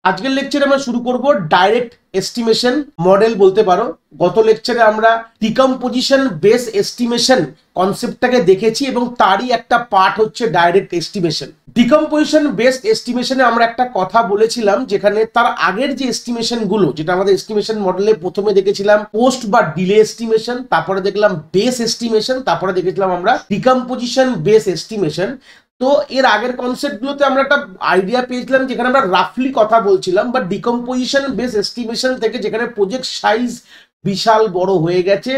আজকের লেকচারে আমরা শুরু করব ডাইরেক্ট এস্টিমেশন মডেল বলতে পারো। গত লেকচারে আমরা ডিকম্পোজিশন বেস এস্টিমেশন কনসেপ্টটাকে দেখেছি এবং তারই একটা পার্ট হচ্ছে ডাইরেক্ট এস্টিমেশন। ডিকম্পোজিশন বেস এস্টিমেশনে আমরা একটা কথা বলেছিলাম, যেখানে তার আগের যে এস্টিমেশন গুলো, যেটা আমাদের এস্টিমেশন মডেলে প্রথমে দেখেছিলাম পোস্ট বা ডিলে এস্টিমেশন, তারপরে দেখলাম বেস এস্টিমেশন, তারপরে দেখেছিলাম আমরা ডিকম্পোজিশন বেস এস্টিমেশন। তো এর আগের কনসেপ্ট গুলোতে আমরা একটা আইডিয়া পেয়েছিলাম, যেখানে আমরা রাফলি কথা বলছিলাম, বা ডিকম্পোজিশন বেস এস্টিমেশন থেকে যেখানে প্রজেক্ট সাইজ বিশাল বড় হয়ে গেছে,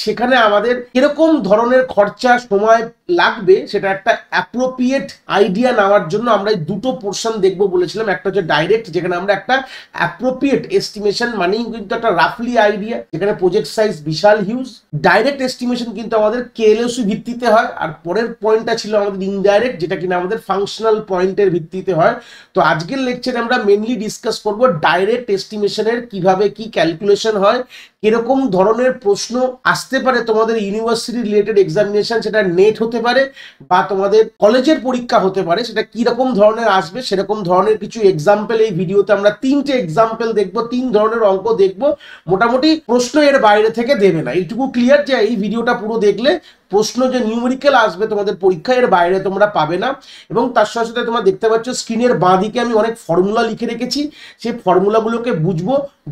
সেখানে আমাদের এরকম ধরনের খরচা সময় লাগবে সেটা একটা অ্যাপ্রোপ্রিয়েট আইডিয়া নেওয়ার জন্য আমরা এই দুটো পোর্শন দেখবো বলেছিলাম। একটা হচ্ছে ডাইরেক্ট, যেখানে আমরা একটা অ্যাপ্রোপ্রিয়েট এস্টিমেশন মানেই কিন্তু একটা রাফলি আইডিয়া, যেখানে প্রজেক্ট সাইজ বিশাল হিউজ। ডাইরেক্ট এস্টিমেশন কিন্তু আমাদের কেএলওসি ভিত্তিতে হয়, আর পরের পয়েন্টটা ছিল আমাদের ইনডাইরেক্ট, যেটা কিনা আমাদের ফাংশনাল পয়েন্টের ভিত্তিতে হয়। তো আজকের লেকচারে আমরা মেনলি ডিসকাস করব ডাইরেক্ট এস্টিমেশনের কিভাবে কি ক্যালকুলেশন হয়, কিরকম ধরনের প্রশ্ন আসতে পারে তোমাদের ইউনিভার্সিটি রিলেটেড এক্সামিনেশন, সেটা নেট হতে পারে বা তোমাদের কলেজের পরীক্ষা হতে পারে, সেটা কিরকম ধরনের আসবে সেরকম ধরনের কিছু এক্সাম্পল এই ভিডিওতে আমরা তিনটে এক্সাম্পল দেখবো, তিন ধরনের অঙ্ক দেখবো। মোটামুটি প্রশ্ন এর বাইরে থেকে দেবে না, এইটুকু ক্লিয়ার যে এই ভিডিওটা পুরো দেখলে প্রশ্ন যে নিউমেরিক্যাল আসবে তোমাদের পরীক্ষায় এর বাইরে তোমরা পাবে না। এবং তার সাথে সাথে তোমরা দেখতে পাচ্ছ স্ক্রিনের বাঁ দিকে আমি অনেক ফর্মুলা লিখে রেখেছি, সেই ফর্মুলাগুলোকে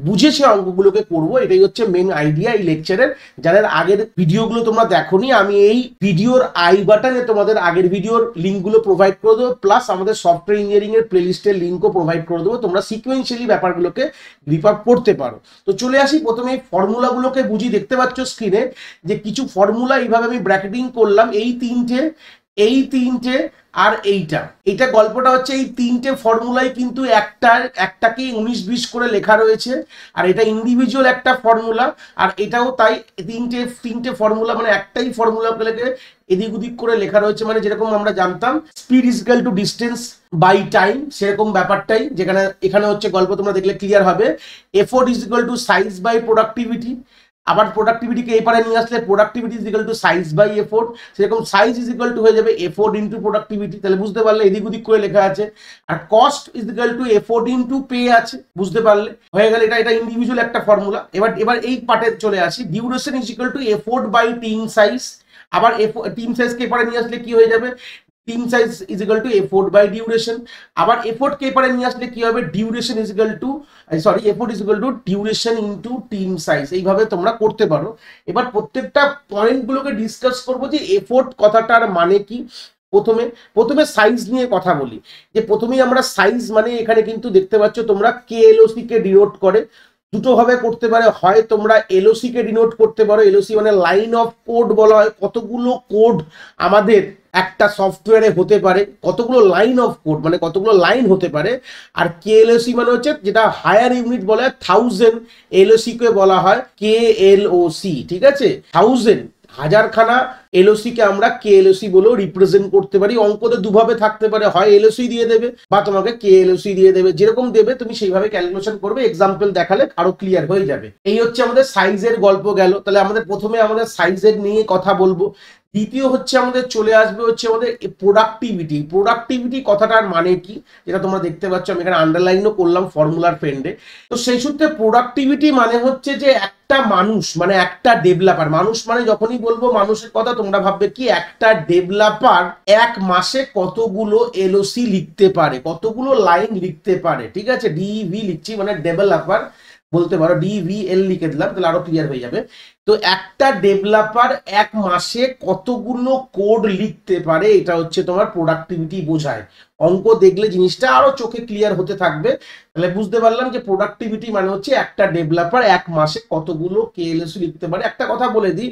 বুঝে সে অঙ্কগুলোকে করবো। এটাই হচ্ছে মেন আইডিয়া এই লেকচারের। যাদের আগের ভিডিওগুলো তোমরা দেখোনি, আমি এই ভিডিওর আই বাটনে তোমাদের আগের ভিডিওর লিঙ্কগুলো প্রোভাইড করে দেবো, প্লাস আমাদের সফটওয়্যার ইঞ্জিনিয়ারিং এর প্লেলিস্টের লিঙ্কও প্রোভাইড করে দেবো, তোমরা সিকোয়েন্সিয়ালি ব্যাপারগুলোকে গ্রিপ আপ করতে পারো। তো চলে আসি প্রথমে এই ফর্মুলাগুলোকে বুঝি। দেখতে পাচ্ছ স্ক্রিনে যে কিছু ফর্মুলা এইভাবে আমি ব্র্যাকেটিং করলাম, এই তিনটে আর এইটা গল্পটা হচ্ছে এই তিনটে ফর্মুলাই কিন্তু একটাকে 19-20 করে লেখা রয়েছে, আর এটা ইন্ডিভিজুয়াল একটা ফর্মুলা, আর এটাও তাই। তিনটে ফর্মুলা মানে একটাই ফর্মুলাকে লেখে এদিক ওদিক করে লেখা রয়েছে, মানে যেরকম আমরা জানতাম speed is equal to distance by time, সেরকম ব্যাপারটাই। যেখানে এখানে হচ্ছে গল্প তোমরা দেখলে ক্লিয়ার হবে। Effort is equal to size by productivity, আবার প্রোডাক্টিভিটিকে এপারে নিয়ে আসলে productivity is equal to size by effort, সেরকম সাইজ ইজ ইকুয়াল টু হয়ে যাবে এফোর্ট ইন্টু প্রোডাক্টিভিটি। তাহলে বুঝতে পারলে এদিক ওদিক করে লেখা আছে। আর cost is equal to effort into pay আছে, বুঝতে পারলে হয়ে গেল। এটা ইন্ডিভিজুয়াল একটা ফর্মুলা। এবার এই পার্টে চলে আসি। Duration is equal to effort by team size, আবার টিম সাইজকে এপারে নিয়ে আসলে কি হয়ে যাবে, team size is equal to effort by duration. আবার এফোর্টকে এপারে নিয়ে আসলে কি হবে, duration is equal to effort is equal to duration into team size. এইভাবে তোমরা করতে পারো। এবার প্রত্যেকটা পয়েন্টগুলোকে ডিসকাস করবো যে এফোর্ট কথাটার মানে কি। প্রথমে সাইজ নিয়ে কথা বলি, যে প্রথমেই আমরা সাইজ মানে এখানে কিন্তু দেখতে পাচ্ছ তোমরা কেএলওসি কে ডিনোট করে। দুটো ভাবে করতে পারে, হয় তোমরা এলওসি কে ডিনোট করতে পারো, এলওসি মানে লাইন অফ কোড বলা হয়, কতগুলো কোড আমাদের একটা সফটওয়্যারে হতে পারে, কতগুলো লাইন অফ কোড মানে কতগুলো লাইন হতে পারে। আর কেএলওসি মানে হচ্ছে যেটা হায়ার ইউনিট বলা হয় 1000, এলওসি কে বলা হয় কেএলওসি, ঠিক আছে। 1000 হাজারখানা এলওসি কে আমরা কেএলওসি বলেও রিপ্রেজেন্ট করতে পারি। অঙ্কতে দুভাবে থাকতে পারে, হয় এলওসি দিয়ে দেবে বা তোমাকে কেএলওসি দিয়ে দেবে, যেরকম দেবে তুমি সেইভাবে ক্যালকুলেশন করবে। এক্সাম্পল দেখালে আরো ক্লিয়ার হয়ে যাবে। এই হচ্ছে আমাদের সাইজের গল্প গেল। তাহলে প্রথমে আমাদের সাইজের নিয়ে কথা বলবো। দ্বিতীয় হচ্ছে আমাদের চলে আসবে হচ্ছে আমাদের প্রোডাক্টিভিটি কথাটার মানে কি, যেটা তোমরা দেখতে পাচ্ছ আমি এখানে আন্ডারলাইনও করলাম ফর্মুলার ফ্রেন্ডে। তো সেই সূত্রে প্রোডাক্টিভিটি মানে হচ্ছে যে একটা মানুষ মানে একটা ডেভেলপার, মানুষ মানে যখনই বলবো মানুষের কথা তোমরা ভাববে কি একটা ডেভেলপার এক মাসে কতগুলো এলওসি লিখতে পারে, কতগুলো লাইন লিখতে পারে, ঠিক আছে। ডিভি লিখছি মানে ডেভেলপার বলতে পারো, ডিভিএল লিখে দিলাম, তাহলে আরো ক্লিয়ার হয়ে যাবে। তো একটা ডেভেলপার এক মাসে কতগুলো কোড লিখতে পারে, এটা হচ্ছে তোমার প্রোডাক্টিভিটি বোঝায়। অঙ্ক দেখলে জিনিসটা আরো চোখে ক্লিয়ার হতে থাকবে। তাহলে বুঝতে পারলাম যে প্রোডাক্টিভিটি মানে হচ্ছে একটা ডেভেলপার এক মাসে কতগুলো কেএলওসি লিখতে পারে। একটা কথা বলে দিই,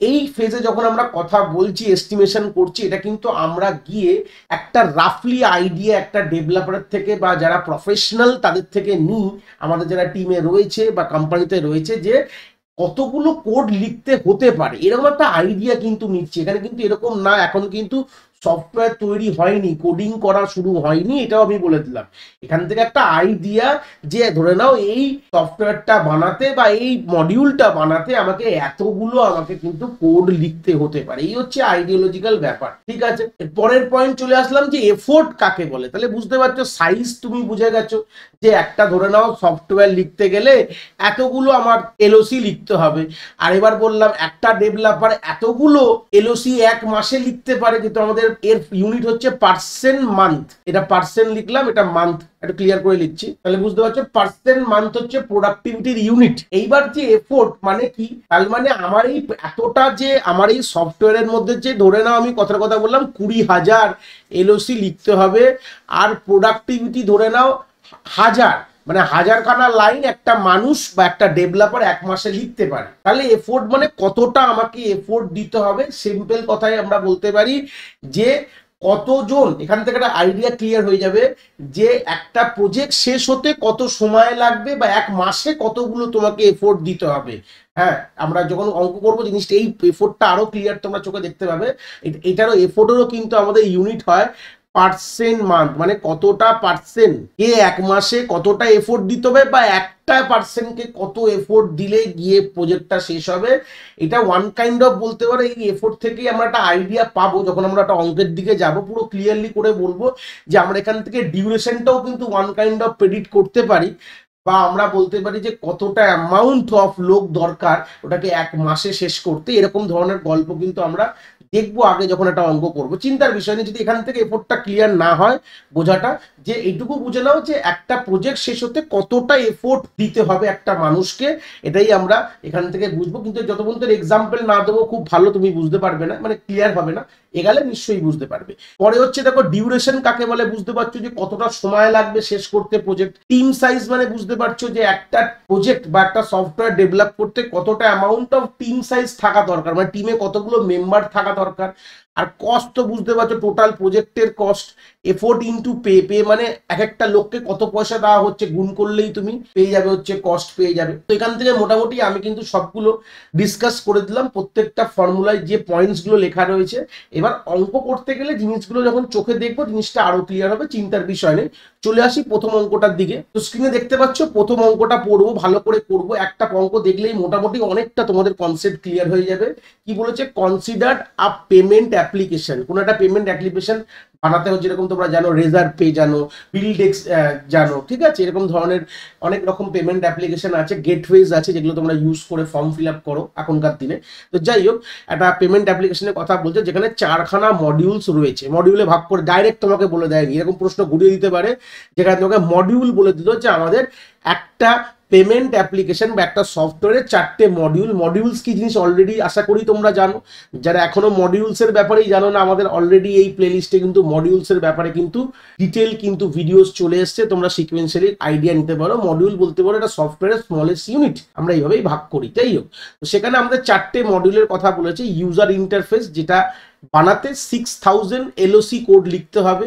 এই ফেজে যখন আমরা কথা বলছি এস্টিমেশন করছি, এটা কিন্তু আমরা গিয়ে একটা রাফলি আইডিয়া একটা ডেভেলপারের থেকে বা যারা প্রফেশনাল তাদের থেকে নিই, আমাদের যারা টিমে রয়েছে বা কোম্পানিতে রয়েছে, যে কতগুলো কোড লিখতে হতে পারে এরকম একটা আইডিয়া কিন্তু নিচ্ছি। এখানে কিন্তু এরকম না, এখন কিন্তু সফটওয়্যার তৈরি হয়নি, কোডিং করা শুরু হয়নি, এটাও আমি বলে দিলাম। এখান থেকে একটা আইডিয়া যে ধরে নাও এই সফটওয়্যারটা বানাতে বা এই মডিউলটা বানাতে আমাকে এতগুলো আমাকে কিন্তু কোড লিখতে হতে পারে, এই হচ্ছে আইডিওলজিক্যাল ব্যাপার। ঠিক আছে, পরের পয়েন্ট চলে আসলাম যে এফোর্ট কাকে বলে। তাহলে বুঝতে পারছো, সাইজ তুমি বুঝে গেছো যে একটা ধরে নাও সফটওয়্যার লিখতে গেলে এতগুলো আমার এলওসি লিখতে হবে। আর এবার বললাম একটা ডেভেলপার এতগুলো এলওসি এক মাসে লিখতে পারে, যেহেতু আমাদের এর ইউনিট হচ্ছে পার্সেন্ট মান্থ, এটা পার্সেন্ট লিখলাম, এটা মান্থ একটু ক্লিয়ার করে লিখছি, তাহলে বুঝতে পারছো পার্সেন্ট মান্থ হচ্ছে প্রোডাক্টিভিটির ইউনিট। এইবার যে এফোর্ট মানে কি, তার মানে আমার এই এতটা যে আমার এই সফটওয়্যারের মধ্যে যে ধরে নাও আমি কথার কথা বললাম 20,000 এলওসি লিখতে হবে, আর প্রোডাক্টিভিটি ধরে নাও 1000, মানে 1000খানা লাইন একটা মানুষ বা একটা ডেভেলপার এক মাসে লিখতে পারে। তাহলে এফোর্ট মানে কতটা আমাকে এফোর্ট দিতে হবে, সিম্পল কথায় আমরা বলতে পারি যে কতজন, এখান থেকে একটা আইডিয়া ক্লিয়ার হয়ে যাবে যে একটা প্রজেক্ট শেষ হতে কত সময় লাগবে বা এক মাসে কতগুলো তোমাকে এফোর্ট দিতে হবে। হ্যাঁ, আমরা যখন অঙ্ক করবো জিনিসটা এই এফোর্টটা আরো ক্লিয়ার তোমরা চোখে দেখতে পাবে। এটারও এফোর্টেরও কিন্তু আমাদের ইউনিট হয় পার্সেন্ট মান্থ, মানে কতটা পার্সেন্ট কে এক মাসে কতটা এফোর্ট দিতে হবে বা একটা পার্সেন্টকে কত এফোর্ট দিলে গিয়ে প্রজেক্টটা শেষ হবে। এটা ওয়ান কাইন্ড অফ বলতে পারো এই এফোর্ট থেকেই আমরা একটা আইডিয়া পাবো, যখন আমরা একটা অঙ্কের দিকে যাব পুরো ক্লিয়ারলি করে বলবো যে আমরা এখান থেকে ডিউরেশনটাও কিন্তু ওয়ান কাইন্ড অফ প্রেডিক্ট করতে পারি, বা আমরা বলতে পারি যে কতটা অ্যামাউন্ট অফ লোক দরকার ওটাকে এক মাসে শেষ করতে। এরকম ধরনের গল্প কিন্তু আমরা দেখবো আগে যখন একটা অঙ্ক করবো, চিন্তার বিষয় নেই। যদি এখান থেকে এফোর্টটা ক্লিয়ার না হয়, বোঝাটা যে এইটুকু বুঝে নাও যে একটা প্রজেক্ট শেষ হতে কতটা এফোর্ট দিতে হবে একটা মানুষকে, এটাই আমরা এখান থেকে বুঝবো। কিন্তু যত পর্যন্ত এক্সাম্পল না দেবো খুব ভালো তুমি বুঝতে পারবে না, মানে ক্লিয়ার হবে না। এগালে নিশ্চয়ই বুঝতে পারবে। পরে হচ্ছে দেখো ডিউরেশন কাকে বলে, বুঝতে পারছো যে কতটা সময় লাগবে শেষ করতে প্রজেক্ট। টিম সাইজ মানে বুঝতে পারছো যে একটা প্রজেক্ট বা একটা সফটওয়্যার ডেভেলপ করতে কতটা অ্যামাউন্ট অফ টিম সাইজ থাকা দরকার, মানে টিমে কতগুলো মেম্বার থাকা দরকার। আর কস্ট তো বুঝতে পারছো, টোটাল প্রজেক্টের cost, effort into pay, pay মানে এক একটা লোককে কত পয়সা দেওয়া হচ্ছে গুণ করলেই তুমি পেয়ে যাবে হচ্ছে কস্ট পেয়ে যাবে। তো এখান থেকে মোটামুটি আমি কিন্তু সবগুলো ডিসকাস করে দিলাম, প্রত্যেকটা ফর্মুলায় যে পয়েন্টস গুলো লেখা রয়েছে। এবার অঙ্ক করতে গেলে জিনিসগুলো যখন চোখে দেখবো জিনিসটা আরো ক্লিয়ার হবে, চিন্তার বিষয় নেই। চলে আসি প্রথম অঙ্কটার দিকে। তো স্ক্রিনে দেখতে পাচ্ছ প্রথম অঙ্কটা পড়বো, ভালো করে করবো। একটা অঙ্ক দেখলেই মোটামুটি অনেকটা তোমাদের কনসেপ্ট ক্লিয়ার হয়ে যাবে। কি বলেছে, কনসিডার আ পেমেন্ট অ্যাপ্লিকেশন, কোন একটা পেমেন্ট অ্যাপ্লিকেশন বানাতে হচ্ছে, যেরকম তোমরা জানো রেজার পে জানো, বিলডেক্স জানো, ঠিক আছে, এরকম ধরনের অনেক রকম পেমেন্ট অ্যাপ্লিকেশন আছে, গেটওয়েজ আছে যেগুলো তোমরা ইউজ করে ফর্ম ফিল আপ করো এখনকার দিনে। তো যাই হোক, একটা পেমেন্ট অ্যাপ্লিকেশনের কথা বলছে যেখানে 4খানা মডিউলস রয়েছে, মডিউলে ভাগ করে ডাইরেক্ট তোমাকে বলে দেয়নি, এরকম প্রশ্ন ঘুরিয়ে দিতে পারে, যেখানে তোমাকে মডিউল বলে দিল যে আমাদের একটা পেমেন্ট অ্যাপ্লিকেশন বা একটা সফটওয়্যারের 4টে মডিউল। মডিউলস কি জিনিস অলরেডি আশা করি তোমরা জানো, যারা এখনো মডিউলস এর ব্যাপারেই জানো না, আমাদের অলরেডি এই প্লেলিস্টে কিন্তু মডিউলস এর ব্যাপারে কিন্তু ডিটেল কিন্তু ভিডিওস চলে এসছে, তোমরা সিকোয়েন্সিয়ালি আইডিয়া নিতে পারো। মডিউল বলতে পারো এটা সফটওয়্যারের স্মলেস্ট ইউনিট, আমরা এইভাবেই ভাগ করি। যাই হোক, তো সেখানে আমাদের 4টে মডিউলের কথা বলেছে। ইউজার ইন্টারফেস, যেটা বানাতে 6000 এলওসি কোড লিখতে হবে,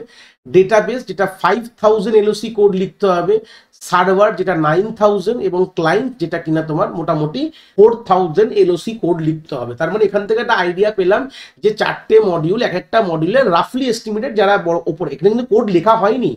ডেটাবেস যেটা 5000 এলওসি কোড লিখতে হবে, সার্ভার যেটা 9000, এবং ক্লায়েন্ট যেটা কিনা তোমার মোটামুটি 4000 এলওসি কোড লিখতে হবে। তার মানে এখান থেকে একটা আইডিয়া পেলাম যে 4টে মডিউল, এক একটা মডিউলের রাফলি এস্টিমেটেড যারা বড় ওপরে, এখানে কিন্তু কোড লেখা হয়নি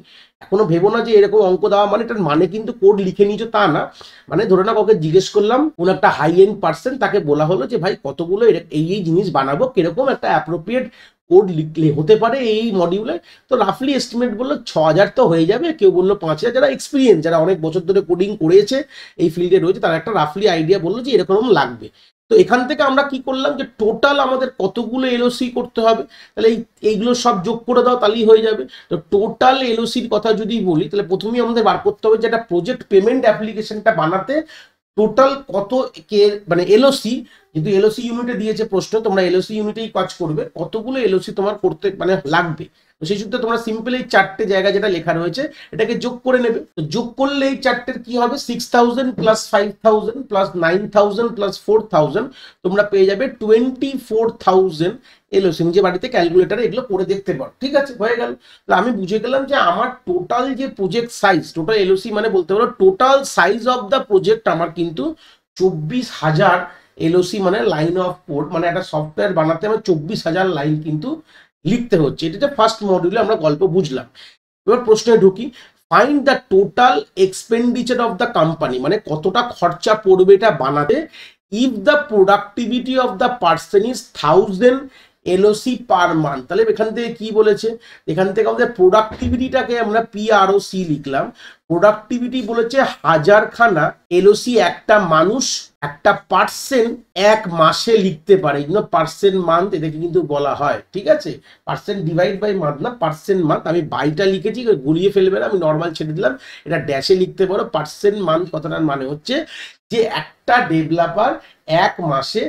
এখনো। ভেবো না যে এরকম অঙ্ক দেওয়া মানে এটার মানে কিন্তু কোড লিখে নিয়েছো তা না। মানে ধরে না কাউকে জিজ্ঞেস করলাম, কোন একটা হাই এন্ড পার্সন, তাকে বলা হলো যে ভাই কতগুলো এই জিনিস বানাবো, কিরকম একটা অ্যাপ্রোপ্রিয়েট কোড লিখলে হতে পারে এই মডিউলে। তো রাফলি এস্টিমেট বললো 6000 তো হয়ে যাবে, কেউ বললো 5000। যারা এক্সপিরিয়েন্স, যারা অনেক বছর ধরে কোডিং করেছে, এই ফিল্ডে রয়েছে, তারা একটা রাফলি আইডিয়া বললো যে এরকম লাগবে। তো এখান থেকে আমরা কি করলাম যে টোটাল আমাদের কতগুলো এলওসি করতে হবে, তাহলে এইগুলো সব যোগ করে দাও, তাহলেই হয়ে যাবে। তো টোটাল এলওসির কথা যদি বলি, তাহলে প্রথমেই আমাদের বার করতে হবে যে একটা প্রজেক্ট পেমেন্ট অ্যাপ্লিকেশনটা বানাতে টোটাল কত কে মানে এলওসি, কিন্তু এলওসি ইউনিটে দিয়েছে প্রশ্ন, তোমরা এলওসি ইউনিটেই কাজ করবে, কতগুলো এলওসি তোমার করতে মানে লাগবে। তো সেই সূত্রে তোমরা সিম্পল এই 4টে জায়গা যেটা লেখা রয়েছে এটাকে যোগ করে নেবে। তো যোগ করলে এই 4টের কি হবে, 6000 প্লাস 5000 প্লাস 9000 প্লাস 4000, তোমরা পেয়ে যাবে 24000 এলওসি। নিজে বাড়িতে ক্যালকুলেটারে এগুলো করে দেখতে পারো, ঠিক আছে, হয়ে গেল। তো আমি বুঝে গেলাম যে আমার টোটাল যে প্রজেক্ট সাইজ, টোটাল এলওসি মানে বলতে পারো total size of the project আমার কিন্তু 24000 এলওসি, মানে লাইন অফ কোড, মানে একটা সফটওয়্যার বানাতে আমার 24000 লাইন কিন্তু লিখতে হচ্ছে। এটা ফার্স্ট মডিউলে আমরা গল্প বুঝলাম। এবার প্রশ্নে ঢুকি। Find the total expenditure of the company, মানে কতটা খরচা পড়বে এটা বানাতে, if the productivity of the person is 1000 LOC per month. তাহলে এখান থেকে কি বলেছে, এখান থেকে আমাদের প্রোডাক্টিভিটিটাকে আমরা PROC লিখলাম। প্রোডাক্টিভিটি বলেছে 1000খানা এলওসি একটা মানুষ একটা পার্সেন্ট এক মাসে লিখতে পারে। এই জন্য পার্সেন্ট মান্থ এটাকে কিন্তু বলা হয়, ঠিক আছে? পার্সেন্ট ডিভাইড বাই মান্থ না, পার্সেন্ট মান্থ। আমি বাইটা লিখেছি, গুলিয়ে ফেলবে না, আমি নর্মাল ছেড়ে দিলাম, এটা ড্যাশে লিখতে পারো। পার্সেন্ট মান্থ কথাটার মানে হচ্ছে যে একটা ডেভেলপার এক মাসে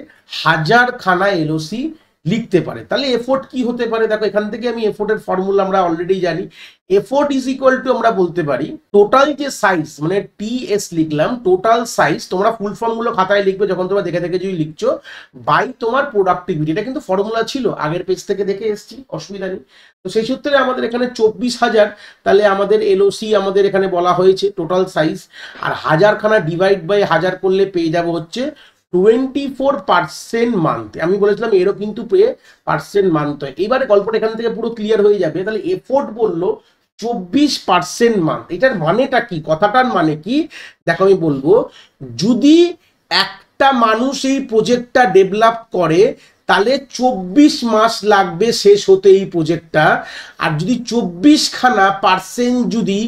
1000খানা এলওসি লিখতে পারে। তাহলে এফোর্ট কি হতে পারে, দেখো এখান থেকে আমি এফোর্টের ফর্মুলা আমরা অলরেডি জানি। এফোর্ট ইজ ইকুয়াল টু আমরা বলতে পারি টোটাল যে সাইজ, মানে TS লিখলাম, টোটাল সাইজ, তোমরা ফুল ফর্মগুলো খাতায় লিখবে যখন তোমরা দেখে দেখে যদি লিখছো, বাই তোমার প্রোডাক্টিভিটি। এটা কিন্তু ফর্মুলা ছিল, আগের পেজ থেকে দেখে এসছি, অসুবিধা নেই। তো সেই সূত্রে আমাদের এখানে 24000, তাহলে আমাদের এলওসি আমাদের এখানে বলা হয়েছে টোটাল সাইজ, আর 1000খানা ডিভাইড বাই 1000 করলে পেয়ে যাবো হচ্ছে 24% মান্থ। আমি বলেছিলাম এরও কিন্তু পার্সেন্ট মান্থ হয়। এবারে গল্পটা এখান থেকে পুরো ক্লিয়ার হয়ে যাবে। তাহলে এফোর্ট বললো 24% মান্থ। এটার মানেটা কি, কথাটার মানে কি, দেখো আমি বলবো, যদি একটা মানুষ এই প্রজেক্টটা ডেভেলপ করে তাহলে 24 মাস লাগবে শেষ হতে এই প্রজেক্টটা। আর যদি 24খানা পার্সেন্ট যদি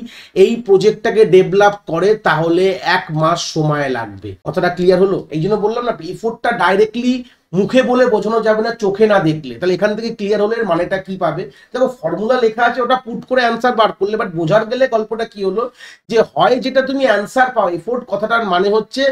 এই প্রজেক্টটাকে ডেভেলপ করে তাহলে 1 মাস সময় লাগবে। কথাটা ক্লিয়ার হলো? এই জন্য বললাম না, এফোর্টটা ডাইরেক্টলি মুখে বলে বোঝানো যাবে না, চোখে না দেখলে। তাহলে এখান থেকে ক্লিয়ার হলে এর মানেটা কি পাবে, দেখো ফর্মুলা লেখা আছে, ওটা পুট করে অ্যান্সার বার করলে, বাট বোঝার গেলে গল্পটা কি হলো, যে হয় যেটা তুমি অ্যান্সার পাও, এফোর্ট কথাটার মানে হচ্ছে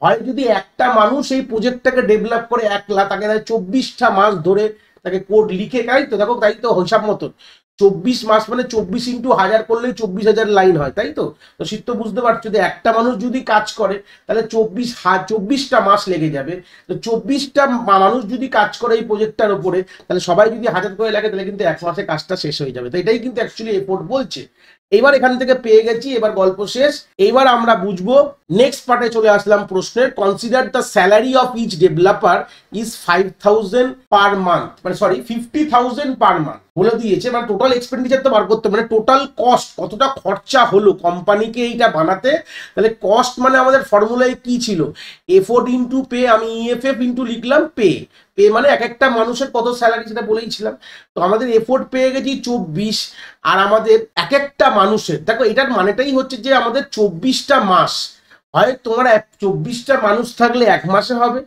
হয় যদি একটা মানুষ এই প্রজেক্টটাকে ডেভেলপ করে 1 লাখ, তাকে 24টা মাস ধরে তাকে কোড লিখে, তাই তো? দেখো তাই তো, হিসাব মতন 24 মাস মানে 24 ইন্টু 1000 করলেই 24,000 লাইন হয়, তাই তো? তো শীত বুঝতে পারছো যে একটা মানুষ যদি কাজ করে তাহলে 24টা মাস লেগে যাবে। তো 24টা মানুষ যদি কাজ করে এই প্রজেক্টটার উপরে, তাহলে সবাই যদি 1000 করে লাগে তাহলে কিন্তু 1 মাসে কাজটা শেষ হয়ে যাবে। তো এটাই কিন্তু অ্যাকচুয়ালি এফোর্ট বলছে। এবার এখান থেকে পেয়ে গেছি, এবার গল্প শেষ। এবার আমরা বুঝবো, নেক্সট পার্টে চলে আসলাম প্রশ্নের। Consider the salary of each developer is 5000 per month, মানে সরি 50,000 পার মান্থ বলে দিয়েছে। মানে টোটাল এক্সপেন্ডিচার তো বার করতে, মানে টোটাল কস্ট কতটা খরচা হলো কোম্পানিকে এইটা বানাতে। তাহলে কস্ট মানে আমাদের ফর্মুলায় কি ছিল, এফোর্ট ইন্টু পে, আমি EFF ইন্টু লিখলাম পে। পে মানে এক একটা মানুষের কত স্যালারি সেটা বলেইছিলাম। তো আমাদের এফোর্ট পেয়ে গেছি 24, আর আমাদের এক একটা মানুষের, দেখো এটার মানেটাই হচ্ছে যে আমাদের 24টা মাস, হয় তোমার 24টা মানুষ থাকলে 1 মাসে হবে,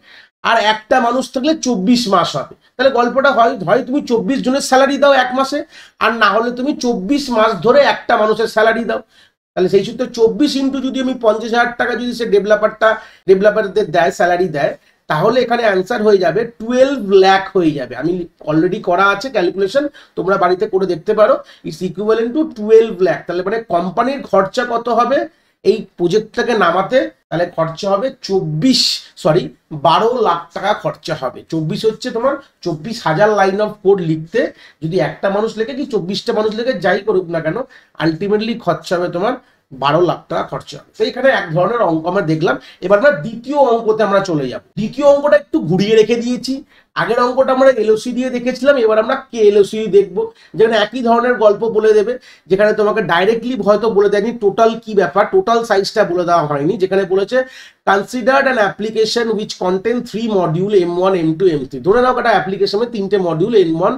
আর একটা মানুষ থাকলে 24 মাস হবে। তাহলে গল্পটা হয় তুমি 24 জনের স্যালারি দাও 1 মাসে, আর না হলে তুমি 24 মাস ধরে একটা মানুষের স্যালারি দাও। তাহলে সেই সূত্রে 24 ইন্টু যদি আমি 50,000 টাকা যদি সে ডেভেলপারদের দেয়, স্যালারি দেয়, তাহলে এখানে অ্যান্সার হয়ে যাবে 12 লাখ হয়ে যাবে। আমি অলরেডি করা আছে ক্যালকুলেশন, তোমরা বাড়িতে করে দেখতে পারো। Its equivalent to 12 lakh. তাহলে মানে কোম্পানির খরচা কত হবে এই প্রজেক্টটাকে নামাতে, তাহলে খরচা হবে 12 লাখ টাকা খরচা হবে। 24 হচ্ছে তোমার 24,000 লাইন অফ কোড লিখতে, যদি একটা মানুষ লেখে কি 24টা মানুষ লেখে, যাই করুক না কেন, আলটিমেটলি খরচা হবে তোমার 12 লাখ টাকা খরচা হবে। তো এখানে এক ধরনের অঙ্ক আমরা দেখলাম। এবার আমরা দ্বিতীয় অঙ্কতে আমরা চলে যাব। দ্বিতীয় অঙ্কটা একটু ঘুরিয়ে রেখে দিয়েছি। আগের অঙ্কটা আমরা এলওসি দিয়ে দেখেছিলাম, এবার আমরা KLOC দেখবো, যেখানে একই ধরনের গল্প বলে দেবে, যেখানে তোমাকে ডাইরেক্টলি হয়তো বলে দেয়নি টোটাল কি ব্যাপার, টোটাল সাইজটা বলে দেওয়া হয়নি। যেখানে বলেছে considered an application which contain 3 module M1 M2 M3। ধরে নাও একটা অ্যাপ্লিকেশনে 3টে মডিউল M1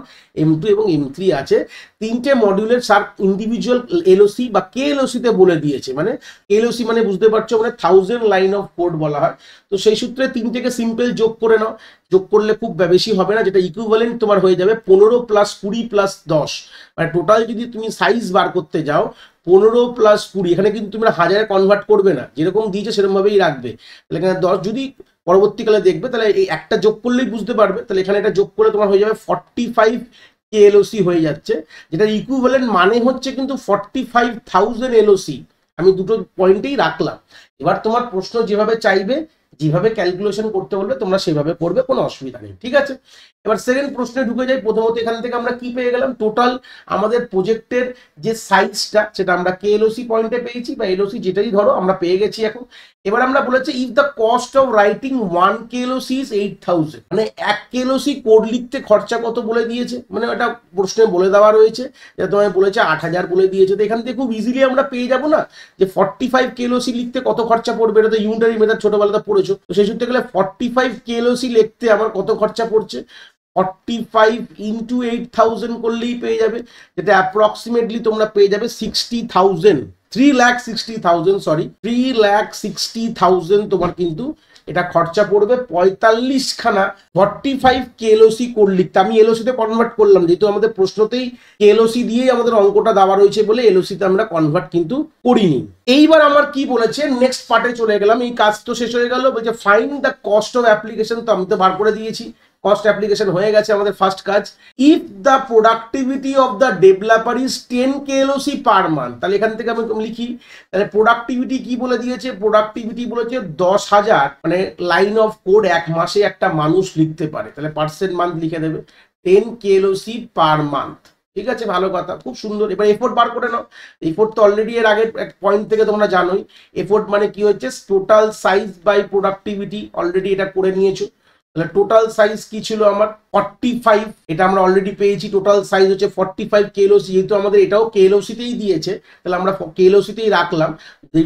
M2 এবং M3 আছে। 3টে মডিউলের সার ইন্ডিভিজুয়াল LOC বা KLOC তে বলে দিয়েছে। মানে KLOC মানে বুঝতে পারছো, মানে 1000 লাইন অফ কোড বলা হয়। তো সেই সূত্রে 3টেকে সিম্পল যোগ করে নাও, যোগ করলে খুব বেশি হবে না, যেটা ইকুইভ্যালেন্ট তোমার হয়ে যাবে 15 + 20 + 10। মানে টোটাল যদি তুমি সাইজ বার করতে যাও 15 + 20, এখানে কিন্তু তুমি 1000-এ কনভার্ট করবে না, যেরকম দিয়েছে সেরকম ভাবেই রাখবে। তাহলে এখানে 10 যদি পরবর্তীকালে দেখবে, তাহলে এই একটা যোগ করলেই বুঝতে পারবে। তাহলে এখানে এটা যোগ করলে তোমার হয়ে যাবে 45 KLOC হয়ে যাচ্ছে, যেটা ইকুইভ্যালেন্ট মানে হচ্ছে কিন্তু 45,000 LOC। আমি দুটো পয়েন্টেই রাখলাম। এবার তোমার প্রশ্ন যেভাবে চাইবে, যেভাবে ক্যালকুলেশন করতে বলবে তোমরা সেভাবে করবে, কোনো অসুবিধা নেই, ঠিক আছে? এবার সেকেন্ড প্রশ্নে ঢুকে যাই। প্রথমত এখান থেকে আমরা কি পেয়ে গেলাম, টোটাল আমাদের প্রজেক্টের যে সাইজটা সেটা আমরা কেএলওসি পয়েন্টে পেয়েছি, বা এলওসি যেটাই ধরো আমরা পেয়ে গেছি এখন। এবার আমরা বলেছি if the cost of writing 1 KLOC is 8000, মানে 1 কেএলওসি কোড লিখতে খরচা কত বলে দিয়েছে, মানে এটা প্রশ্নে বলে দেওয়া রয়েছে, যে তোমায় বলেছে 8000 বলে দিয়েছে। তো এখান থেকে খুব ইজিলি আমরা পেয়ে যাবো না যে 45 কেএলওসি লিখতে কত খরচা পড়বে, এটা তো ইউনিটারি মেথড ছোটবেলাতে পড়েছো। তো সেই সূত্রে গেলে 45 কেএলওসি লিখতে আমার কত খরচা পড়ছে, 45 ইন্টু 8000 করলেই পেয়ে যাবে, যেটা অ্যাপ্রক্সিমেটলি তোমরা পেয়ে যাবে 60,000, 3,60,000, সরি 3,60,000 তোমার কিন্তু এটা খরচা পড়বে 45 খানা 45 কেএলওসি কোড লিখতে। আমি এলওসিতে কনভার্ট করলাম, যেহেতু আমাদের প্রশ্নতেই কেএলওসি দিয়েই আমাদের অঙ্কটা দেওয়া রয়েছে বলে এলওসিতে আমরা কনভার্ট কিন্তু করিনি। এইবার আমার কি বলেছে, নেক্সট পার্টে চলে গেলাম। এই কাজ তো শেষ হয়ে গেল, বলছে find the cost of application, তো আমি তো বার করে দিয়েছি, কস্ট অ্যাপ্লিকেশন হয়ে গেছে আমাদের ফার্স্ট কাজ। If the productivity of the developer is 10 KLOC per month, তাহলে এখান থেকে আমি লিখি, তাহলে প্রোডাক্টিভিটি কি বলে দিয়েছে, প্রোডাক্টিভিটি বলেছে 10,000, মানে লাইন অফ কোড এক মাসে একটা মানুষ লিখতে পারে, তাহলে পার্সেন্ট মান্থ লিখে দেবে 10 কেএলওসি পার মান্থ। ঠিক আছে, ভালো কথা, খুব সুন্দর। এবার এফোর্ট বার করে নাও। এফোর্ট তো অলরেডি এর আগের পয়েন্ট থেকে তোমরা জানোই, এফোর্ট মানে কি হচ্ছে, total size by productivity, already এটা করে নিয়েছো। তাহলে টোটাল সাইজ কি ছিল আমার 45, এটা আমরা অলরেডি পেয়েছি, টোটাল সাইজ হচ্ছে 45 কেএলওসি, যেহেতু আমাদের এটাও কেএলওসিতেই দিয়েছে তাহলে আমরা কেএলওসিতেই রাখলাম,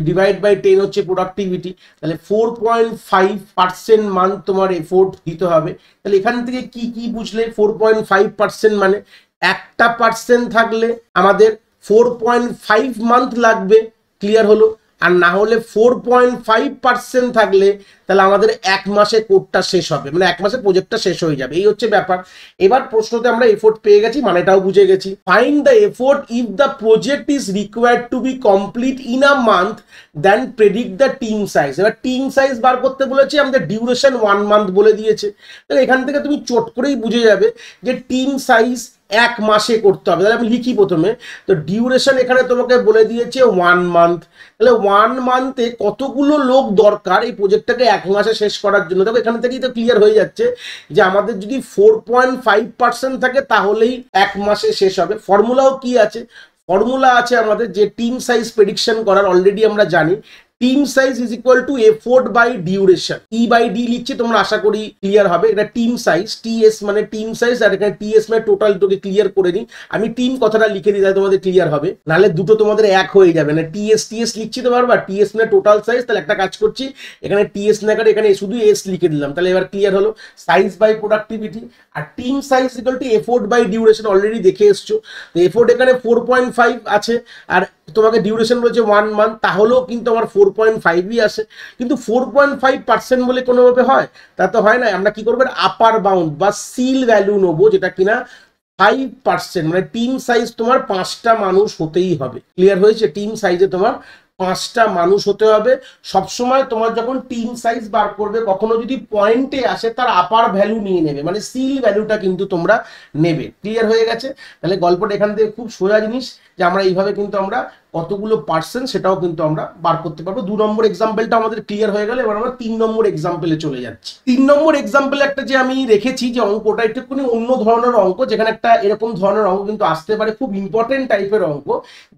ডিভাইড বাই 10 হচ্ছে প্রোডাক্টিভিটি, তাহলে 4.5% মান্থ তোমার এফোর্ট দিতে হবে। তাহলে এখান থেকে কি কি বুঝলে, 4.5% মানে একটা পার্সেন্ট থাকলে আমাদের 4.5 মান্থ লাগবে, ক্লিয়ার হলো। আর না হলে 4.5% থাকলে তাহলে আমাদের এক মাসে কোডটা শেষ হবে, মানে এক মাসে প্রজেক্টটা শেষ হয়ে যাবে, এই হচ্ছে ব্যাপার। এবার প্রশ্নতে আমরা এফোর্ট পেয়ে গেছি, মানেটাও বুঝে গেছি। Find the effort if the project is required to be complete in a month then predict the team size. এবার টিম সাইজ বার করতে বলেছে, আমাদের ডিউরেশন 1 মান্থ বলে দিয়েছে, তাহলে এখান থেকে তুমি চট করেই বুঝে যাবে যে টিম সাইজ এক মাসে করতে হবে। তাহলে আমি লিখি প্রথমে, তো ডিউরেশন এখানে তোমাকে বলে দিয়েছে 1 মান্থ, তাহলে 1 মান্থে কতগুলো লোক দরকার এই প্রজেক্টটাকে এক মাসে শেষ করার জন্য। দেখো এখান থেকেই তো ক্লিয়ার হয়ে যাচ্ছে যে আমাদের যদি 4.5% থাকে তাহলেই এক মাসে শেষ হবে। ফর্মুলাও কি আছে, ফর্মুলা আছে আমাদের যে টিম সাইজ প্রেডিকশন করার, অলরেডি আমরা জানি team size is equal to effort by duration, E by D লিখছি, তোমরা আশা করি ক্লিয়ার হবে। এটা টিম সাইজ, টিএস মানে টিম সাইজ, আর এখানে টিএস মানে টোটাল, তোকে ক্লিয়ার করে নিই আমি, টিম কথাটা লিখে দিই তাহলে তোমাদের ক্লিয়ার হবে, নাহলে দুটো তোমাদের এক হয়ে যাবে না। টিএস টিএস লিখছি তো বারবার, টিএস মানে টোটাল সাইজ, তাহলে একটা কাজ করছি এখানে টিএস না করে এখানে শুধু এস লিখে দিলাম, তাহলে এবার ক্লিয়ার হলো। সাইজ বাই প্রোডাক্টিভিটি, আর team size equal to effort by duration, already দেখে এসছো। তো এফোর্ট এখানে 4.5 আছে, আর তোমাকে ডিউরেশন বলেছে 1 মান্থ, তাহলেও কিন্তু আমার 4.5ই আসে। কিন্তু 4.5% বলে কোনোভাবে হয়, তা তো হয় না। আমরা কি করবো, আপার বাউন্ড বা সিল ভ্যালু নেবো, যেটা কিনা 5%, মানে টিম সাইজ তোমার 5টা মানুষ হতেই হবে। ক্লিয়ার হয়েছে, টিম সাইজে তোমার 5টা মানুষ হতে হবে। সবসময় তোমার যখন টিম সাইজ বার করবে, কখনো যদি পয়েন্টে আসে তার আপার ভ্যালু নিয়ে নেবে, মানে সিল ভ্যালুটা কিন্তু তোমরা নেবে। ক্লিয়ার হয়ে গেছে, তাহলে গল্পটা এখান থেকে খুব সোজা জিনিস, যে আমরা এইভাবে কিন্তু আমরা কতগুলো পার্সেন্ট সেটাও কিন্তু আমরা বার করতে পারবো। 2 নম্বর এক্সাম্পলটা আমাদের ক্লিয়ার হয়ে গেল। এবার আমরা 3 নম্বর এক্সাম্পলে চলে যাচ্ছি। 3 নম্বর এক্সাম্পলে একটা যে আমি রেখেছি যে অঙ্কটা একটুখানি অন্য ধরনের অঙ্ক, যেখানে একটা এরকম ধরনের অঙ্ক কিন্তু আসতে পারে, খুব ইম্পর্টেন্ট টাইপের অঙ্ক।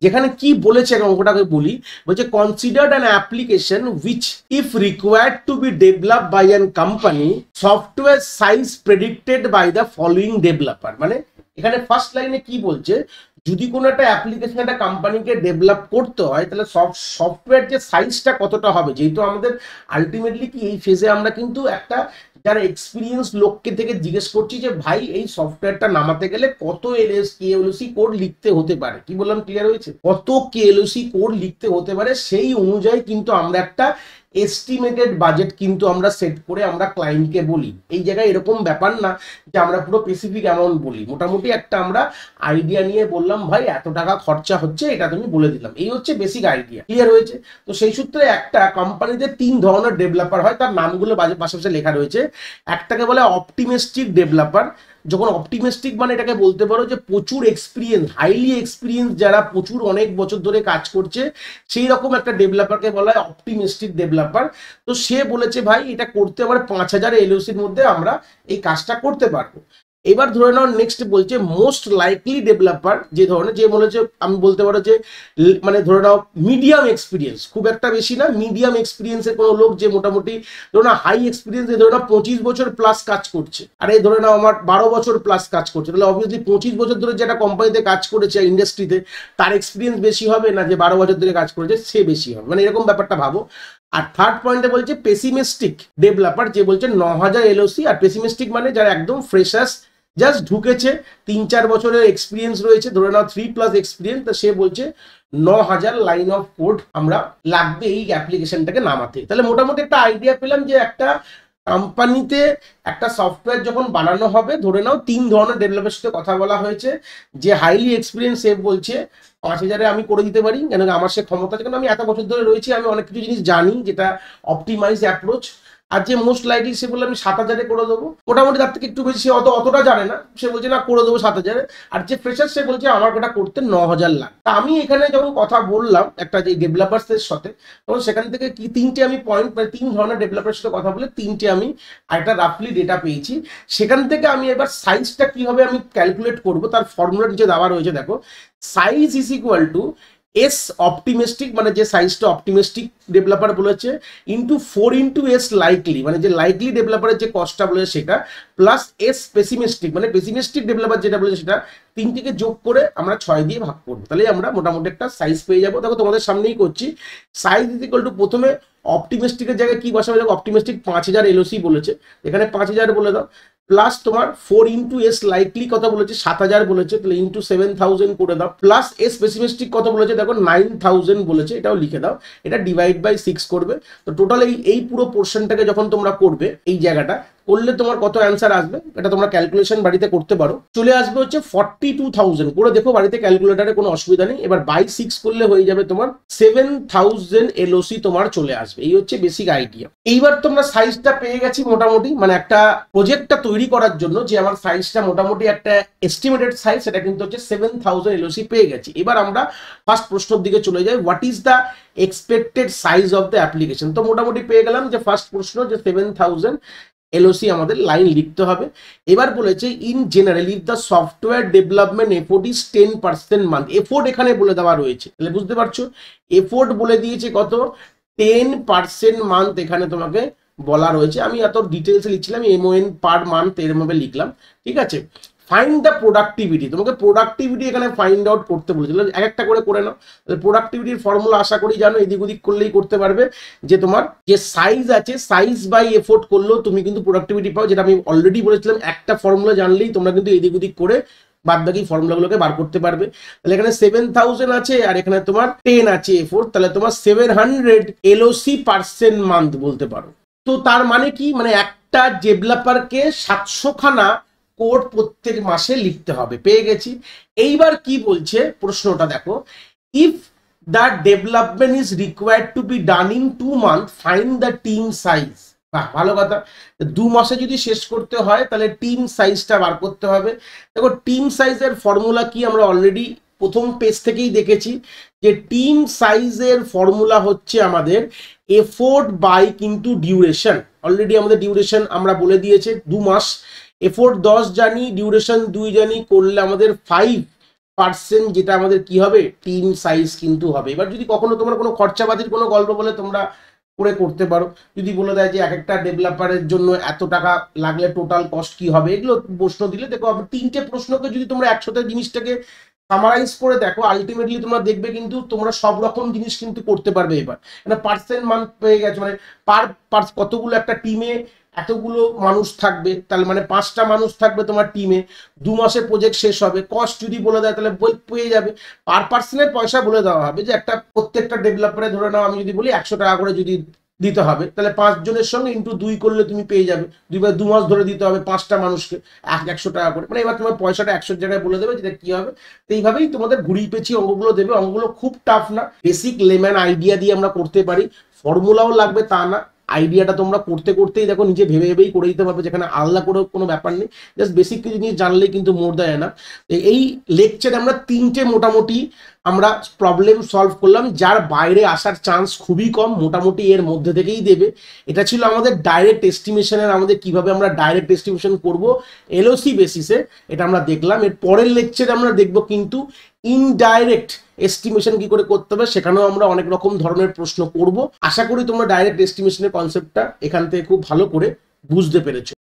যেখানে কি বলেছে অঙ্কটাকে বলি, বলছে considered an application which if required to be developed by an company software size predicted by the following developer. মানে এখানে ফার্স্ট লাইনে কি বলছে, যদি কোনো একটা অ্যাপ্লিকেশন একটা কোম্পানিকে ডেভেলপ করতে হয় তাহলে সফটওয়্যার যে সাইজটা কতটা হবে, যেহেতু আমাদের আলটিমেটলি কি এই ফেজে আমরা কিন্তু একটা যারা এক্সপিরিয়েন্স লোককে থেকে জিজ্ঞেস করছি যে ভাই এই সফটওয়্যারটা নামাতে গেলে কত কেএলওসি কোড লিখতে হতে পারে, কি বললাম ক্লিয়ার হয়েছে, কত কেএলওসি কোড লিখতে হতে পারে, সেই অনুযায়ী কিন্তু আমরা একটা এস্টিমেটেড বাজেট কিন্তু আমরা সেট করে আমরা ক্লায়েন্টকে বলি। এই জায়গায় এরকম ব্যাপার না যে আমরা পুরো স্পেসিফিক অ্যামাউন্ট বলি, মোটামুটি একটা আমরা আইডিয়া নিয়ে বললাম ভাই এত টাকা খরচা হচ্ছে, এটা তুমি বলে দিলাম, এই হচ্ছে বেসিক আইডিয়া। ক্লিয়ার হয়েছে? তো সেই সূত্রে একটা কোম্পানিতে 3 ধরনের ডেভেলপার হয়, তার নামগুলো পাশাপাশি লেখা রয়েছে। একটাকে বলে অপটিমিস্টিক ডেভেলপার। যখন অপটিমিস্টিক মানে এটাকে বলতে পারো যে প্রচুর এক্সপিরিয়েন্স, হাইলি এক্সপিরিয়েন্স, যারা প্রচুর অনেক বছর ধরে কাজ করছে, সেই রকম একটা ডেভেলপারকে বলা হয় অপটিমিস্টিক ডেভেলপার। তো সে বলেছে ভাই এটা করতে আবার 5000 এলওসির মধ্যে আমরা এই কাজটা করতে পারবো। এবার ধরে নাও নেক্সট বলছে মোস্ট লাইকলি ডেভেলপার, যে ধরনের, যে বলেছে আমি বলতে পারো যে মানে ধরে নাও মিডিয়াম এক্সপিরিয়েন্স, খুব একটা বেশি না, মিডিয়াম এক্সপিরিয়েন্সের কোনো লোক, যে মোটামুটি ধরে নাও হাই এক্সপিরিয়েন্স, ধরে নাও 25 বছর প্লাস কাজ করছে, আর এই ধরে নাও আমার 12 বছর প্লাস কাজ করছে, তাহলে অবভিয়াসলি 25 বছর ধরে যে একটা কোম্পানিতে কাজ করেছে ইন্ডাস্ট্রিতে, তার এক্সপিরিয়েন্স বেশি হবে না যে 12 বছর ধরে কাজ করেছে সে বেশি হবে, মানে এরকম ব্যাপারটা ভাবো। আর থার্ড পয়েন্টে বলছে পেসিমিস্টিক ডেভেলপার, যে বলছে 9000 এলওসি, আর পেসিমিস্টিক মানে যারা একদম ফ্রেশার্স, জাস্ট ঢুকেছে, 3-4 বছরের এক্সপিরিয়েন্স রয়েছে, ধরে নাও 3+ এক্সপিরিয়েন্স, তো সে বলছে 9000 লাইন অফ কোড আমরা লাগবে এই অ্যাপ্লিকেশনটাকে নামাতে। তাহলে মোটামুটি একটা আইডিয়া পেলাম যে একটা কোম্পানিতে একটা সফটওয়্যার যখন বানানো হবে, ধরে নাও 3 ধরনের ডেভেলপারের সাথে কথা বলা হয়েছে। যে হাইলি এক্সপিরিয়েন্স সে বলছে 5000-এ আমি করে দিতে পারি, কেন আমার সে ক্ষমতা আছে, কারণ আমি এত বছর ধরে রয়েছি, আমি অনেক কিছু জিনিস জানি যেটা অপটিমাইজ অ্যাপ্রোচ। আর যে মোস্ট লাইকলি সে বললো আমি 7000-এ করে দেবো, মোটামুটি তার থেকে একটু বেশি, সে অতটা জানে না, সে বলছে না করে দেবো 7000-এ। আর যে ফ্রেশার সে বলছে আমার ওটা করতে 9000 লাখ। তা আমি এখানে যখন কথা বললাম একটা যে ডেভেলপার্সের সাথে, তখন সেখান থেকে কি 3টে আমি পয়েন্ট, মানে 3 ধরনের ডেভেলপারের সাথে কথা বলে 3টে আমি একটা রাফলি ডেটা পেয়েছি। সেখান থেকে আমি এবার সাইজটা কিভাবে আমি ক্যালকুলেট করব তার ফর্মুলা নিচে দেওয়া রয়েছে, দেখো size is equal two S optimistic, মানে যে সাইজটা অপটিমিস্টিক ডেভেলপার বলেছে, ইন্টু 4 ইন্টু এস লাইকলি, মানে যে লাইকলি ডেভেলপারের যে কস্টটা বলেছে সেটা, প্লাস এস পেসিমিস্টিক, মানে পেসিমিস্টিক ডেভেলপার যেটা বলেছে সেটা, 3টিকে যোগ করে আমরা 6 দিয়ে ভাগ করবো, তাহলে আমরা মোটামুটি একটা সাইজ পেয়ে যাবো। দেখো তোমাদের সামনেই করছি, সাইজ ইজ ইকুয়াল টু প্রথমে অপটিমিস্টিকের জায়গায় কি বসাবে, দেখো অপটিমিস্টিক 5000 এলওসি বলেছে, এখানে 5000 বলে দাও, প্লাস তোমার 4 ইন্টু এস লাইকলি কত বলেছে 7000 বলেছে, তাহলে ইন্টু 7000 করে দাও, প্লাস এস পেসিমিস্টিক কত বলেছে দেখো 9000 বলেছে, এটাও লিখে দাও, এটা ডিভাইড বাই 6 করবে। তো টোটাল এই পুরো পোর্শনটাকে যখন তোমরা করবে, এই জায়গাটা করলে তোমার কত অ্যান্সার আসবে, এটা তোমরা ক্যালকুলেশন বাড়িতে করতে পারো, চলে আসবে হচ্ছে 42000, করে দেখো বাড়িতে ক্যালকুলেটারে, কোনো অসুবিধা নেই। এবার বাই 6 করলে হয়ে যাবে তোমার 7000 এলওসি তোমার চলে আসবে। এই হচ্ছে বেসিক আইডিয়া। এইবার তোমরা সাইজটা পেয়ে গেছি মোটামুটি, মানে একটা প্রজেক্টটা তৈরি করার জন্য যে আমার সাইজটা মোটামুটি একটা এস্টিমেটেড সাইজ, সেটা কিন্তু হচ্ছে 7000 এলওসি পেয়ে গেছি। এবার আমরা ফার্স্ট প্রশ্নের দিকে চলে যাই, what is the expected size of the application. তো মোটামুটি পেয়ে গেলাম যে ফার্স্ট প্রশ্ন যে 7000 এলওসি আমাদের লাইন লিখতে হবে। এবার বলেছে in general if the software development effort is 10% month, effort এখানে বলে দেওয়া রয়েছে, তাহলে বুঝতে পারছো এফোর্ট বলে দিয়েছে কত 10% মান্থ, এখানে তোমাকে বলা রয়েছে। আমি এত ডিটেলসে লিখছিলাম, MON পার মান্থ এরভাবে লিখলাম, ঠিক আছে। ফাইন্ড দ্য প্রোডাক্টিভিটি, তোমাকে প্রোডাক্টিভিটি এখানে ফাইন্ড আউট করতে বলেছিল, এক একটা করে নাও। প্রোডাক্টিভিটির ফর্মুলা আশা করি জানো, এদিক ওদিক করলেই করতে পারবে, যে তোমার যে সাইজ আছে সাইজ বাই এফোর্ট করলেও তুমি কিন্তু প্রোডাক্টিভিটি পাও, যেটা আমি অলরেডি বলেছিলাম, একটা ফর্মুলা জানলেই তোমরা কিন্তু এদিক ওদিক করে বাদ বাকি ফর্মুলাগুলোকে বার করতে পারবে। তাহলে এখানে 7000 আছে, আর এখানে তোমার 10 আছে এফোর্ট, তাহলে তোমার 700 এলওসি পার্সেন্ট মান্থ বলতে পারো। তো তার মানে কি, মানে একটা ডেভেলপারকে 700 খানা কোড প্রত্যেক মাসে লিখতে হবে, পেয়ে গেছি। এইবার কি বলছে প্রশ্নটা দেখো, if the development is required to be done in 2 month find the team size. ভালো কথা, 2 মাসে যদি শেষ করতে হয় তাহলে টিম সাইজটা বার করতে হবে। দেখো টিম সাইজের ফর্মুলা কি, আমরা অলরেডি প্রথম পেজ থেকেই দেখেছি যে টিম সাইজের ফর্মুলা হচ্ছে আমাদের এফোর্ট বাই কিন্তু ডিউরেশন। অলরেডি আমাদের ডিউরেশন আমরা বলে দিয়েছে 2 মাস, এফোর্ট 10 জানি, ডিউরেশন 2 জানি, করলে আমাদের 5% যেটা আমাদের কি হবে টিম সাইজ কিন্তু হবে। এবার যদি কখনো তোমার কোনো খরচাবাদির কোনো গল্প বলে তোমরা করে করতে পারো, যদি বলে দেয় যে এক একটা ডেভেলপারের জন্য এত টাকা লাগলে টোটাল কস্ট কি হবে, এগুলো প্রশ্ন দিলে দেখো 3টে প্রশ্নকে যদি তোমরা একসাথে জিনিসটাকে সামারাইজ করে দেখো, আলটিমেটলি তোমরা দেখবে কিন্তু তোমরা সব রকম জিনিস কিন্তু করতে পারবে। এবার মানে পার্সেন্ট মান্থ পেয়ে গেছে, মানে পার কতগুলো একটা টিমে এতগুলো মানুষ থাকবে, তাহলে মানে 5টা মানুষ থাকবে তোমার টিমে, 2 মাসে প্রজেক্ট শেষ হবে। কস্ট যদি বলে দেয় তাহলে পেয়ে যাবে, পার পার্সনের পয়সা বলে দেওয়া হবে, যে একটা প্রত্যেকটা ডেভেলপারে ধরে নাও আমি যদি বলি 100 টাকা করে যদি দিতে হবে, তাহলে 5 জনের সঙ্গে ইন্টু 2 করলে তুমি পেয়ে যাবে, 2 মাস ধরে দিতে হবে 5টা মানুষকে 100 টাকা করে, মানে এবার তোমার পয়সাটা 100 জায়গায় বলে দেবে, যেটা কি হবে। তো এইভাবেই তোমাদের ঘুরিয়ে পেঁচিয়ে অঙ্কগুলো দেবে। অঙ্কগুলো খুব টাফ না, বেসিক লেম্যান আইডিয়া দিয়ে আমরা করতে পারি, ফর্মুলাও লাগবে তা না, আইডিয়াটা তোমরা করতে করতেই দেখো নিজে ভেবে ভেবেই করে দিতে পারবে, যেখানে আলাদা করে কোনো ব্যাপার নেই, জাস্ট বেসিক কিছু জিনিস জানলেই কিন্তু মোর দেয় না। এই লেকচারে আমরা তিনটে মোটামুটি আমরা প্রবলেম সলভ করলাম, যার বাইরে আসার চান্স খুবই কম, মোটামুটি এর মধ্যে থেকেই দেবে। এটা ছিল আমাদের ডাইরেক্ট এস্টিমেশনের, আমাদের কিভাবে আমরা ডাইরেক্ট এস্টিমেশন করব এলওসি বেসিসে, এটা আমরা দেখলাম। এর পরের লেকচারে আমরা দেখব কিন্তু ইনডাইরেক্ট এস্টিমেশন কি করে করতে হবে, সেখানেও আমরা অনেক রকম ধরনের প্রশ্ন করব। আশা করি তোমরা ডাইরেক্ট এস্টিমেশনের কনসেপ্টটা এখান থেকে খুব ভালো করে বুঝতে পেরেছো।